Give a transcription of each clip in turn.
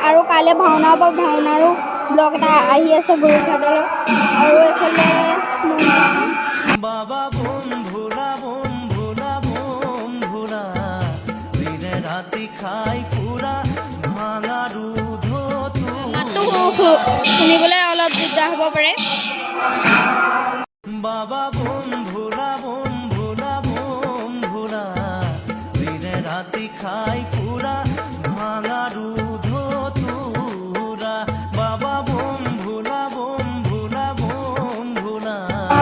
আৰু কাইলৈ ভাওনা হ'ব ভাওনাৰো ব্লগ এটা আহি আছে গৰুঘাটলৈ আৰু এইফালে বাবা বোম ভোলা দিনে ৰাতি খাই ফুৰা ভাঙা মাতটো শুনিবলৈ অলপ দিগদাৰ হ'ব পাৰে বাবা বোম ভোলা দিনে ৰাতি খাই ফুৰা ভাঙা বাবা বোম ভোলা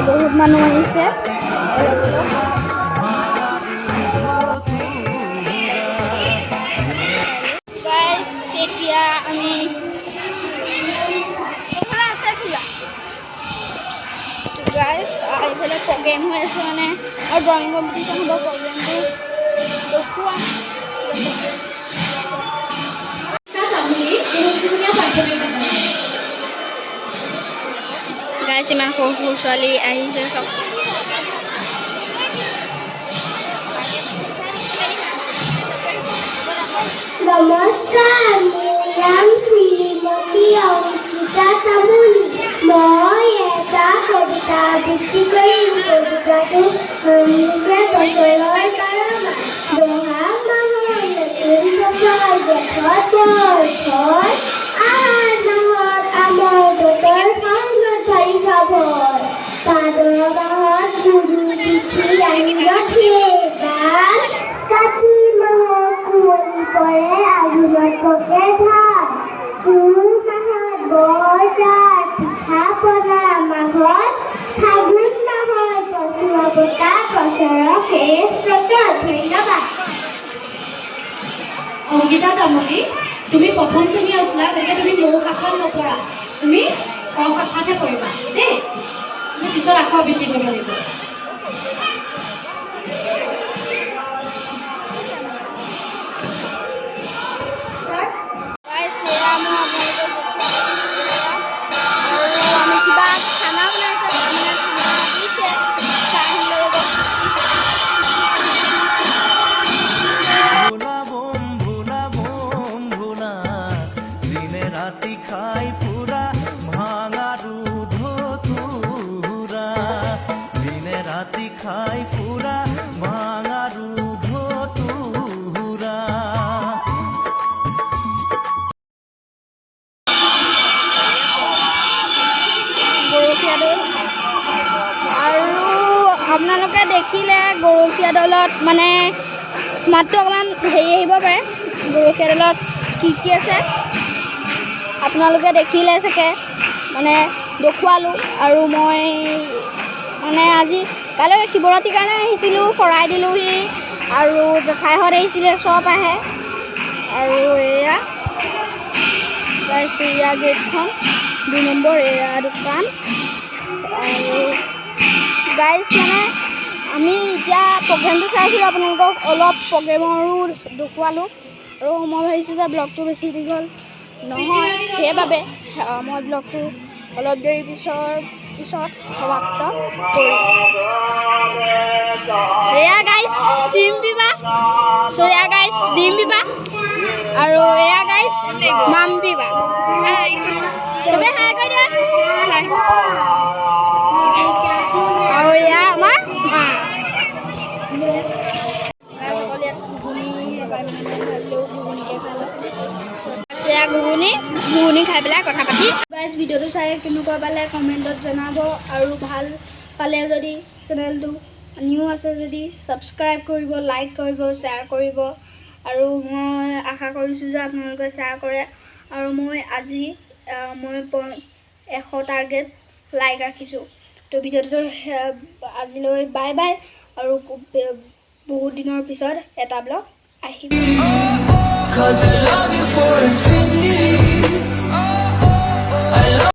বহুত মানুহ আহিছে এতিয়া আমি এইফালে প্ৰগ্ৰেম হৈ আছে মানে আৰু ড্ৰয়িং কম্পিটিশ্যন হ'ব প্ৰগ্ৰেমটো দেখুৱাম গাইছ ইমান সৰু সৰু ছোৱালী আহিছে চব নমস্কাৰ মোৰ নাম শ্ৰীমতী অংকিতা তামুলী মই এটা কবিতা আবৃত্তি কৰিম কবিতাটো হৈছে বছৰৰ কাৰণে বহাগ মাহৰ নতুন বছৰ জেঠত বৰ্ষৰ আহাৰ মাহত আমৰ বতৰ ধৰি খবৰ ভাদৰ মাহত গুৰু তিথি আহিব সেইবাৰ কাতি মাহত কুঁৱলী পৰে আঘোণত পকে ধান পুহ মাহত বৰজাত পিঠা পনা মাঘত ফাগুন মাহৰ পচুৱা বতা বছৰৰ শেষ ততত ধন্যবাদ অংকিতা তামুলী তুমি প্ৰথম শ্ৰেণী আছিলা গতিকে তুমি মৌ শাখাত নপৰা তুমি ক শাখাতহে পঢ়িবা দেই তুমি পিছত আকৌ আবৃত্তি কৰিব লাগিব ৰাতি খাই ফুৰা ভাঙা দিনে ৰাতি খাই ফুৰা ভাঙা গৰখীয়া দল আৰু আপোনালোকে দেখিলে গৰখীয়া দলত মানে মাতটো অকণমান হেৰি আহিব পাৰে গৰখীয়া দলত কি আছে আপোনালোকে দেখিলে চাগে মানে দেখুৱালোঁ আৰু মই মানে আজি কাইলৈ শিৱৰাত্ৰিৰ কাৰণে আহিছিলোঁ শৰাই দিলোঁহি আৰু জেঠাইহঁত আহিছিলে চব আহে আৰু এয়া এয়া গেটখন 2 নম্বৰ এয়া দোকান আৰু গাইজ মানে আমি এতিয়া প্ৰগ্ৰেমটো চাইছিলোঁ আপোনালোকক অলপ প্ৰগ্ৰেমৰো দেখুৱালোঁ আৰু মই ভাবিছোঁ যে ব্লগটো বেছি দীঘল নহয় সেইবাবে মই ব্লগটো অলপ দেৰি পিছত সমাপ্ত কৰিম এয়া গাইজ চিম পিবা এয়া গাইজ ডিম পিবা আৰু এয়া গাইজ মাম পিবা চবে হাই কৰি দিয়া আৰু এয়া আমাৰ মা ঘুগুনি খাই পেলাই কথা পাতি গাইজ ভিডিঅ'টো চাই কেনেকুৱা পালে কমেণ্টত জনাব আৰু ভাল পালে যদি চেনেলটো নিউ আছে যদি ছাবস্ক্ৰাইব কৰিব লাইক কৰিব শ্বেয়াৰ কৰিব আৰু মই আশা কৰিছোঁ যে আপোনালোকে শ্বেয়াৰ কৰে আৰু মই আজি 100 টাৰ্গেট লাইক ৰাখিছোঁ তো ভিডিঅ'টো আজিলৈ বাই বাই আৰু বহুত দিনৰ পিছত এটা ব্লগ আহিব